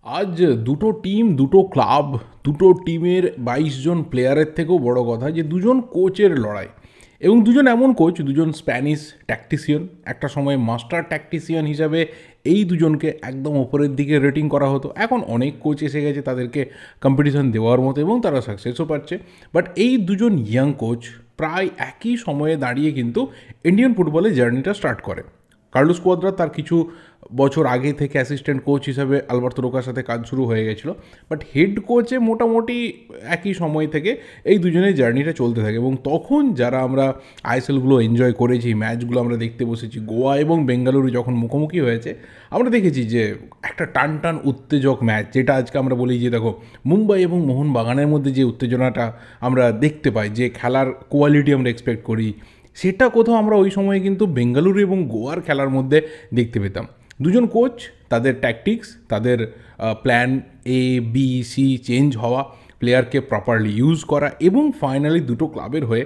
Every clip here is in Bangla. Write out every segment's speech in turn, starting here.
আজ দুটো টিম, দুটো ক্লাব, দুটো টিমের ২২ জন প্লেয়ারের থেকেও বড় কথা যে দুজন কোচের লড়াই। এবং দুজন এমন কোচ, দুজন স্প্যানিশ ট্যাকটিশিয়ান। একটা সময় মাস্টার ট্যাকটিশিয়ান হিসাবে এই দুজনকে একদম ওপরের দিকে রেটিং করা হতো। এখন অনেক কোচ এসে গেছে তাদেরকে কম্পিটিশন দেওয়ার মতো এবং তারা সাকসেসও পাচ্ছে। বাট এই দুজন ইয়াং কোচ প্রায় একই সময়ে দাঁড়িয়ে কিন্তু ইন্ডিয়ান ফুটবলের জার্নিটা স্টার্ট করে। কার্লোস কোয়াদ্রা তার কিছু বছর আগে থেকে অ্যাসিস্ট্যান্ট কোচ হিসাবে আলবার্তো রোকার সাথে কাজ শুরু হয়ে গেছিলো। বাট হেড কোচে মোটামুটি একই সময় থেকে এই দুজনের জার্নিটা চলতে থাকে। এবং তখন যারা আমরা আইএসএলগুলো এনজয় করেছি, ম্যাচগুলো আমরা দেখতে বসেছি, গোয়া এবং বেঙ্গালুরু যখন মুখোমুখি হয়েছে, আমরা দেখেছি যে একটা টান টান উত্তেজক ম্যাচ, যেটা আজকে আমরা বলি যে দেখো মুম্বাই এবং মোহনবাগানের মধ্যে যে উত্তেজনাটা আমরা দেখতে পাই, যে খেলার কোয়ালিটি আমরা এক্সপেক্ট করি, সেটা কোথাও আমরা ওই সময়ে কিন্তু বেঙ্গালুরু এবং গোয়ার খেলার মধ্যে দেখতে পেতাম। দুজন কোচ, তাদের ট্যাকটিক্স, তাদের plan A B C change হওয়া, প্লেয়ারকে প্রপারলি ইউজ করা এবং ফাইনালি দুটো ক্লাবের হয়ে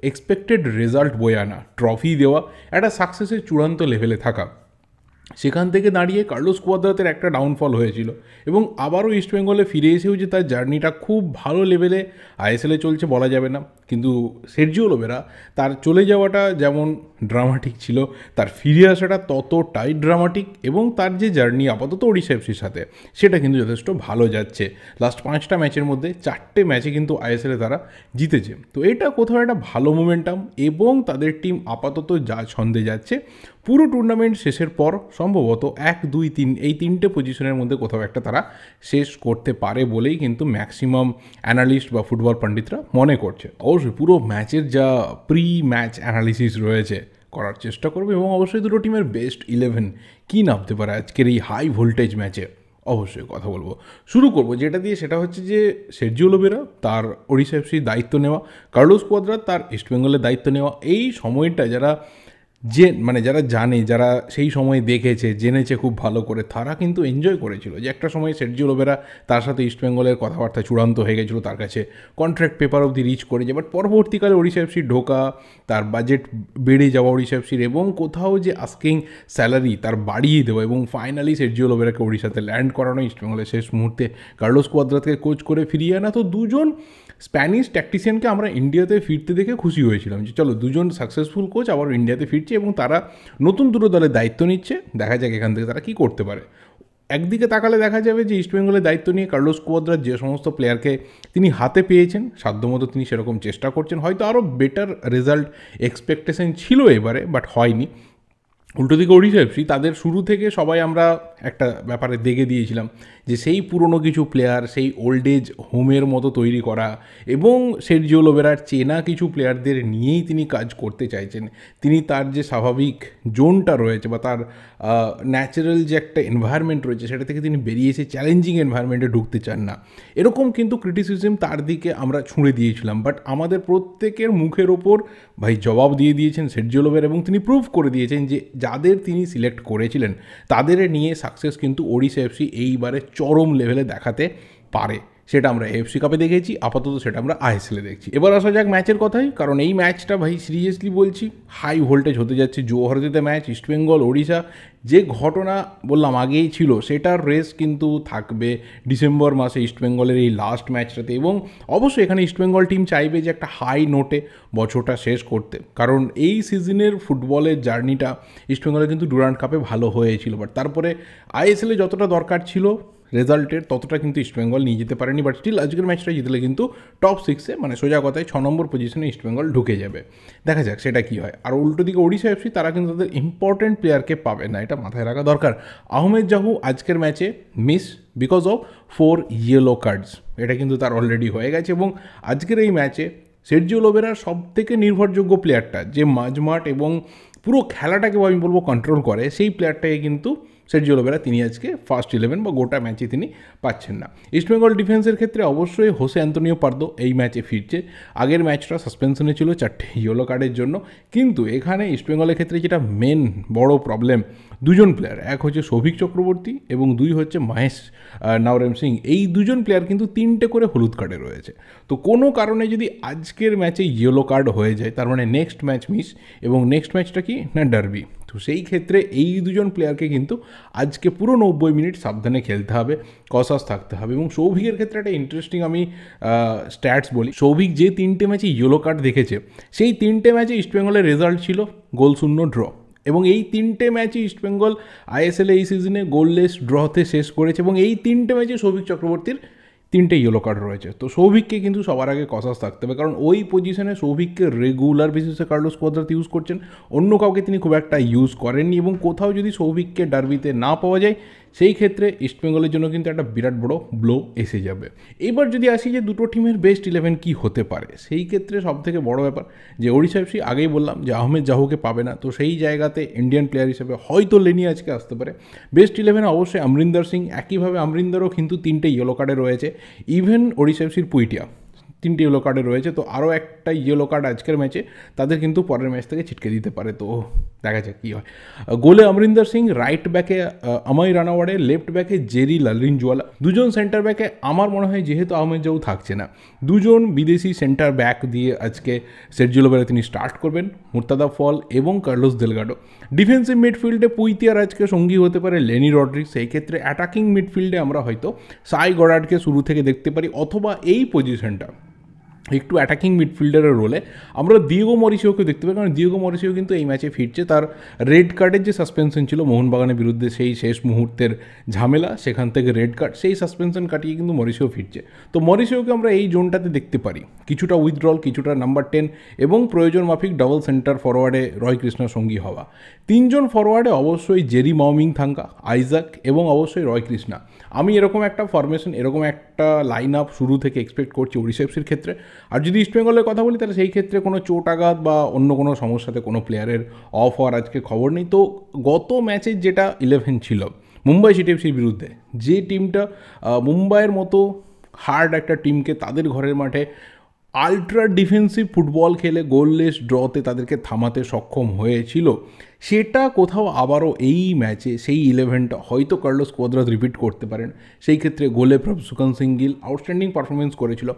এক্সপেক্টেড রেজাল্ট বয়ে আনা, ট্রফি দেওয়া, একটা সাকসেসের চূড়ান্ত লেভেলে থাকা। সেখান থেকে দাঁড়িয়ে কার্লোস কুয়াদ্রাতের একটা ডাউনফল হয়েছিল এবং আবারও ইস্টবেঙ্গলে ফিরে এসেও যে তার জার্নিটা খুব ভালো লেভেলে আইএসএলে চলছে বলা যাবে না। কিন্তু সের্জিও লোবেরা, তার চলে যাওয়াটা যেমন ড্রামাটিক ছিল, তার ফিরে আসাটা ততটাই ড্রামাটিক। এবং তার যে জার্নি আপাতত ওড়িশা এফসির সাথে, সেটা কিন্তু যথেষ্ট ভালো যাচ্ছে। লাস্ট 5টা ম্যাচের মধ্যে 4টে ম্যাচে কিন্তু আইএসএলে তারা জিতেছে। তো এটা কোথাও একটা ভালো মোমেন্টাম এবং তাদের টিম আপাতত যা ছন্দে যাচ্ছে, পুরো টুর্নামেন্ট শেষের পর সম্ভবত 1, 2, 3 এই 3টে পজিশনের মধ্যে কোথাও একটা তারা শেষ করতে পারে বলেই কিন্তু ম্যাক্সিমাম অ্যানালিস্ট বা ফুটবল পণ্ডিতরা মনে করছে। অবশ্যই পুরো ম্যাচের যা প্রি ম্যাচ অ্যানালিসিস রয়েছে করার চেষ্টা করবে এবং অবশ্যই দুটো টিমের বেস্ট 11 কী নামতে পারে আজকের এই হাই ভোল্টেজ ম্যাচে অবশ্যই কথা বলবো। শুরু করব যেটা দিয়ে, সেটা হচ্ছে যে সের্জিও লোবেরা তার ওড়িশা এফসির দায়িত্ব নেওয়া, কার্লোস কোয়াদ্রা তার ইস্টবেঙ্গলের দায়িত্ব নেওয়া। এই সময়টা যারা যারা জানে, যারা সেই সময় দেখেছে, জেনেছে খুব ভালো করে, তারা কিন্তু এনজয় করেছিল যে একটা সময় সের্জিও লোবেরা তার সাথে ইস্টবেঙ্গলের কথাবার্তা চূড়ান্ত হয়ে গেছিলো, তার কাছে কন্ট্রাক্ট পেপার অবধি রিচ করেছে। বাট পরবর্তীকালে ওড়িশা এফসির ঢোকা, তার বাজেট বেড়ে যাওয়া ওড়িশা এফসির, এবং কোথাও যে আস্কিং স্যালারি তার বাড়িয়ে দেওয়া, এবং ফাইনালি সের্জিও লোবেরাকে ওড়িশাতে ল্যান্ড করানো, ইস্টবেঙ্গলের শেষ মুহূর্তে কার্লোস কোয়াদ্রাকে কোচ করে ফিরিয়ে আনা। তো দুজন স্প্যানিশ ট্যাকটিশিয়ানকে আমরা ইন্ডিয়াতে ফিরতে দেখে খুশি হয়েছিলাম যে চলো দুজন সাকসেসফুল কোচ আবার ইন্ডিয়াতে ফিরছে এবং তারা নতুন দুটো দলের দায়িত্ব নিচ্ছে। দেখা যাক এখান থেকে তারা কী করতে পারে। একদিকে তাকালে দেখা যাবে যে ইস্টবেঙ্গলের দায়িত্ব নিয়ে কার্লোস কুয়াদ্রা যে সমস্ত প্লেয়ারকে তিনি হাতে পেয়েছেন, সাধ্যমতো তিনি সেরকম চেষ্টা করছেন। হয়তো আরও বেটার রেজাল্ট এক্সপেকটেশন ছিল এবারে, বাট হয়নি। উল্টো দিকে ওড়িশা এফসি, তাদের শুরু থেকে সবাই আমরা একটা ব্যাপারে দেখে দিয়েছিলাম যে সেই পুরনো কিছু প্লেয়ার, সেই ওল্ড এজ হোমের মতো তৈরি করা, এবং সের্জিও লোবেরার চেনা কিছু প্লেয়ারদের নিয়েই তিনি কাজ করতে চাইছেন। তিনি তার যে স্বাভাবিক জোনটা রয়েছে বা তার ন্যাচারাল যে একটা এনভায়রনমেন্ট রয়েছে, সেটা থেকে তিনি বেরিয়ে এসে চ্যালেঞ্জিং এনভায়রনমেন্টে ঢুকতে চান না। এরকম কিন্তু ক্রিটিসিজম তার দিকে আমরা ছুঁড়ে দিয়েছিলাম। বাট আমাদের প্রত্যেকের মুখের ওপর ভাই জবাব দিয়ে দিয়েছেন সের্জিও লোবেরা, এবং তিনি প্রুভ করে দিয়েছেন যে যাদের তিনি সিলেক্ট করেছিলেন তাদের নিয়ে সাকসেস কিন্তু ওড়িশা এফসি এইবারে চরম লেভেলে দেখাতে পারে। সেটা আমরা এফসি কাপে দেখেছি, আপাতত সেটা আমরা আইএসএলে দেখছি। এবার আসা যাক ম্যাচের কথাই, কারণ এই ম্যাচটা ভাই সিরিয়াসলি বলছি হাই ভোল্টেজ হতে যাচ্ছে। জোহরতিতে ম্যাচ, ইস্টবেঙ্গল ওড়িশা, যে ঘটনা বললাম আগেই ছিল, সেটার রেস কিন্তু থাকবে ডিসেম্বর মাসে ইস্টবেঙ্গলের এই লাস্ট ম্যাচটাতে। এবং অবশ্যই এখানে ইস্টবেঙ্গল টিম চাইবে যে একটা হাই নোটে বছরটা শেষ করতে, কারণ এই সিজনের ফুটবলের জার্নিটা ইস্টবেঙ্গলের কিন্তু ডুরান্ড কাপে ভালো হয়েছিল। বাট তারপরে আইএসএলে যতটা দরকার ছিল রেজাল্টের, ততটা কিন্তু ইস্টবেঙ্গল নিয়ে যেতে পারেনি। বাট স্টিল আজকের ম্যাচটা জিতলে কিন্তু টপ 6-এ, মানে সোজা কথায় 6 নম্বর পজিশনে ইস্টবেঙ্গল ঢুকে যাবে। দেখা যাক সেটা কী হয়। আর উল্টো দিকে ওড়িশা এফসি, তারা কিন্তু তাদের ইম্পর্টেন্ট প্লেয়ারকে পাবে না, এটা মাথায় রাখা দরকার। আহমেদ জাহু আজকের ম্যাচে miss because of 4 yellow cards, এটা কিন্তু তার অলরেডি হয়ে গেছে। এবং আজকের এই ম্যাচে সের্জিও লোবেরার সবথেকে নির্ভরযোগ্য প্লেয়ারটা, যে মাঝমাঠ এবং পুরো খেলাটাকে আমি বলবো কন্ট্রোল করে, সেই প্লেয়ারটাকে কিন্তু সের্জিও লোবেরা তিনি আজকে ফার্স্ট 11 বা গোটা ম্যাচে তিনি পাচ্ছেন না। ইস্টবেঙ্গল ডিফেন্সের ক্ষেত্রে অবশ্যই হোসে অ্যান্তোনিও পার্দো এই ম্যাচে ফিরছে। আগের ম্যাচটা সাসপেনশনে ছিল 4টে ইয়েলো কার্ডের জন্য। কিন্তু এখানে ইস্টবেঙ্গলের ক্ষেত্রে যেটা মেন বড় প্রবলেম, দুজন প্লেয়ার, এক হচ্ছে সৌভিক চক্রবর্তী এবং 2 হচ্ছে মহেশ নাওরেম সিং। এই দুজন প্লেয়ার কিন্তু 3টে করে হলুদ কার্ডে রয়েছে। তো কোনো কারণে যদি আজকের ম্যাচে ইয়েলো কার্ড হয়ে যায়, তার মানে নেক্সট ম্যাচ মিস, এবং নেক্সট ম্যাচটা কি না ডার্বি। তো তো সেই ক্ষেত্রে এই দুজন প্লেয়ারকে কিন্তু আজকে পুরো 90 মিনিট সাবধানে খেলতে হবে, কসাস থাকতে হবে। এবং সৌভিকের ক্ষেত্রে একটা ইন্টারেস্টিং আমি স্ট্যাটস বলি, সৌভিক যে 3টে ম্যাচে ইয়েলো কার্ড দেখেছে সেই 3টে ম্যাচে ইস্টবেঙ্গলের রেজাল্ট ছিল গোল শূন্য ড্র, এবং এই 3টে ম্যাচে ইস্টবেঙ্গল আইএসএল এই সিজনে গোললেস ড্রতে শেষ করেছে, এবং এই 3টে ম্যাচে সৌভিক চক্রবর্তীর 3টে ইয়েলো কার্ড রয়েছে। তো সৌভিককে কিন্তু সবার আগে কসাস থাকতে হবে, কারণ ওই পজিশনে সৌভিককে রেগুলার বেসিসে কার্লোস কোয়াদ্রাত ইউজ করছেন, অন্য কাউকে তিনি খুব একটা ইউজ করেননি। এবং কোথাও যদি সৌভিককে ডার্বিতে না পাওয়া যায় সেই ক্ষেত্রে ইস্টবেঙ্গলের জন্য কিন্তু একটা বিরাট বড় ব্লো এসে যাবে। এবার যদি আসি যে দুটো টিমের বেস্ট 11 কী হতে পারে, সেই ক্ষেত্রে সবথেকে বড় ব্যাপার যে ওড়িশা এফসি আগেই বললাম যে আহমেদ জাহুকে পাবে না, তো সেই জায়গাতে ইন্ডিয়ান প্লেয়ার হিসেবে হয়তো লেনি আজকে আসতে পারে। বেস্ট 11 অবশ্যই অমরিন্দর সিং, একইভাবে অমরিন্দরও কিন্তু 3টে ইয়েলো কার্ডে রয়েছে, ইভেন ওড়িশা এফসির পুইটিয়া 3টে ইয়েলো কার্ডে রয়েছে। তো আরও একটা ইয়েলো কার্ড আজকের ম্যাচে তাদের কিন্তু পরের ম্যাচ থেকে ছিটকে দিতে পারে, তো দেখা যাক কী হয়। গোলে অমরিন্দর সিং, রাইট ব্যাকে আমাই রানাওয়াড়ে, লেফট ব্যাকে জেরি লালরিনজওয়ালা, দুজন সেন্টার ব্যাকে আমার মনে হয় যেহেতু আহমেদ জাউ থাকছে না, দুজন বিদেশি সেন্টার ব্যাক দিয়ে আজকে সের্জিও লোবেরা তিনি স্টার্ট করবেন, মুর্তাদা ফল এবং কার্লোস দেলগাডো। ডিফেন্সিভ মিডফিল্ডে পুইতিয়ার আজকে সঙ্গী হতে পারে লেনি রড্রিক্স, সেই ক্ষেত্রে অ্যাটাকিং মিডফিল্ডে আমরা হয়তো সাই গডার্ডকে শুরু থেকে দেখতে পারি, অথবা এই পজিশনটা একটু অ্যাটাকিং মিডফিল্ডারের রোলে আমরা দিয়েগো মরিসিওকে দেখতে পাই, কারণ দিয়েগো মরিসিও কিন্তু এই ম্যাচে ফিরছে। তার রেড কার্ডের যে সাসপেনশন ছিল মোহনবাগানের বিরুদ্ধে, সেই শেষ মুহূর্তের ঝামেলা, সেখান থেকে রেড কার্ড, সেই সাসপেনশন কাটিয়ে কিন্তু মরিসিও ফিরছে। তো মরিসিওকে আমরা এই জোনটাতে দেখতে পারি, কিছুটা উইথড্রল, কিছুটা নাম্বার 10, এবং প্রয়োজন মাফিক ডাবল সেন্টার ফরওয়ার্ডে রয় কৃষ্ণার সঙ্গী হওয়া। 3জন ফরওয়ার্ডে অবশ্যই জেরি মাওমিং থাঙ্কা, আইজাক এবং অবশ্যই রয় কৃষ্ণা। আমি এরকম একটা ফরমেশন, এরকম একটা লাইন আপ শুরু থেকে এক্সপেক্ট করছি ওড়িশা এফসির ক্ষেত্রে। আর যদি ইস্টবেঙ্গলের কথা বলি তাহলে সেই ক্ষেত্রে কোনো চোট আঘাত বা অন্য কোনো সমস্যাতে কোনো প্লেয়ারের অফ হওয়ার আজকে খবর নেই। তো গত ম্যাচের যেটা 11 ছিল মুম্বাই সিটি এফসির বিরুদ্ধে, যে টিমটা মুম্বাইয়ের মতো হার্ড একটা টিমকে তাদের ঘরের মাঠে আলট্রা ডিফেন্সিভ ফুটবল খেলে গোললেস ড্রতে তাদেরকে থামাতে সক্ষম হয়েছিল, সেটা কোথাও আবারও এই ম্যাচে সেই 11টা হয়তো কার্লোস কোয়াদ্রাত রিপিট করতে পারেন। সেই ক্ষেত্রে গোলে প্রভসুকান সিং গিল আউটস্ট্যান্ডিং পারফরমেন্স করেছিল,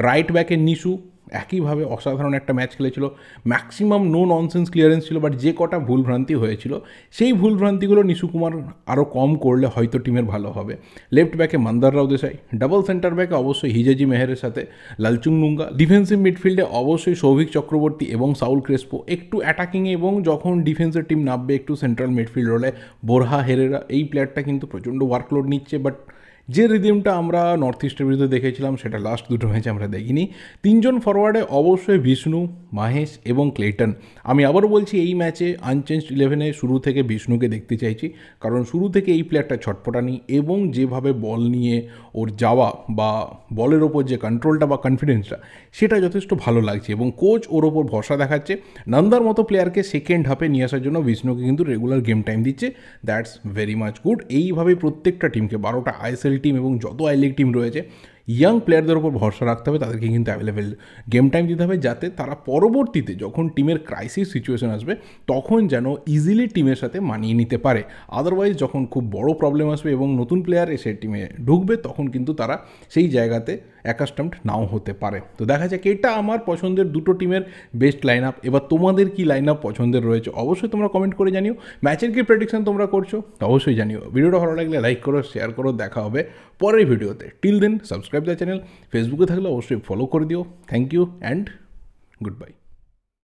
রাইট ব্যাকে নিশু একইভাবে অসাধারণ একটা ম্যাচ খেলেছিল, ম্যাক্সিমাম নো ননসেন্স ক্লিয়ারেন্স ছিল, বাট যে কটা ভুলভ্রান্তি হয়েছিল সেই ভুলভ্রান্তিগুলো নিশু কুমার আরও কম করলে হয়তো টিমের ভালো হবে। লেফট ব্যাকে মন্দার রাও দেশাই, ডাবল সেন্টার ব্যাকে অবশ্যই হিজাজি মেহেরের সাথে লালচুং নুঙ্গা, ডিফেন্সিভ মিডফিল্ডে অবশ্যই সৌভিক চক্রবর্তী এবং সাউল ক্রেসপো, একটু অ্যাটাকিংয়ে এবং যখন ডিফেন্সের টিম নামবে একটু সেন্ট্রাল মিডফিল্ড রোলে বোরহা হেরেরা। এই প্লেয়ারটা কিন্তু প্রচণ্ড ওয়ার্কলোড নিচ্ছে, বাট যে রিদিমটা আমরা নর্থ ইস্টের বিরুদ্ধে দেখেছিলাম সেটা লাস্ট দুটো ম্যাচে আমরা দেখিনি। 3জন ফরওয়ার্ডে অবশ্যই বিষ্ণু, মাহেশ এবং ক্লেটন। আমি আবারও বলছি এই ম্যাচে আনচেঞ্জড 11-এ শুরু থেকে বিষ্ণুকে দেখতে চাইছি, কারণ শুরু থেকে এই প্লেয়ারটা ছটপটানি এবং যেভাবে বল নিয়ে ওর যাওয়া বা বলের ওপর যে কন্ট্রোলটা বা কনফিডেন্সটা সেটা যথেষ্ট ভালো লাগছে, এবং কোচ ওর ওপর ভরসা দেখাচ্ছে। নন্দার মতো প্লেয়ারকে সেকেন্ড হাফে নিয়ে আসার জন্য বিষ্ণুকে কিন্তু রেগুলার গেম টাইম দিচ্ছে, দ্যাটস ভেরি মাচ গুড। এইভাবে প্রত্যেকটা টিমকে 12টা আইএসএল টিম এবং যত আই লিগ টিম রয়েছে ইয়াং প্লেয়ারদের উপর ভরসা রাখতে হবে, তাদেরকে কিন্তু অ্যাভেলেবেল গেম টাইম দিতে হবে, যাতে তারা পরবর্তীতে যখন টিমের ক্রাইসিস সিচুয়েশন আসবে তখন যেন ইজিলি টিমের সাথে মানিয়ে নিতে পারে। আদারওয়াইজ যখন খুব বড় প্রবলেম আসবে এবং নতুন প্লেয়ার এসে টিমে ঢুকবে তখন কিন্তু তারা সেই জায়গাতে অ্যাকাস্টমড নাও হতে পারে। তো দেখা যাক, এটা আমার পছন্দের দুটো টিমের বেস্ট লাইন আপ। এবার তোমাদের কি লাইন আপ পছন্দের রয়েছে অবশ্যই তোমরা কমেন্ট করে জানিও। ম্যাচের কি প্রেডিকশন তোমরা করছো অবশ্যই জানিও। ভিডিওটা ভালো লাগলে লাইক করো, শেয়ার করো, দেখা হবে পরের ভিডিওতে। Till then subscribe the channel, ফেসবুকে থাকলে অবশ্যই ফলো করে দিও। Thank you and good bye.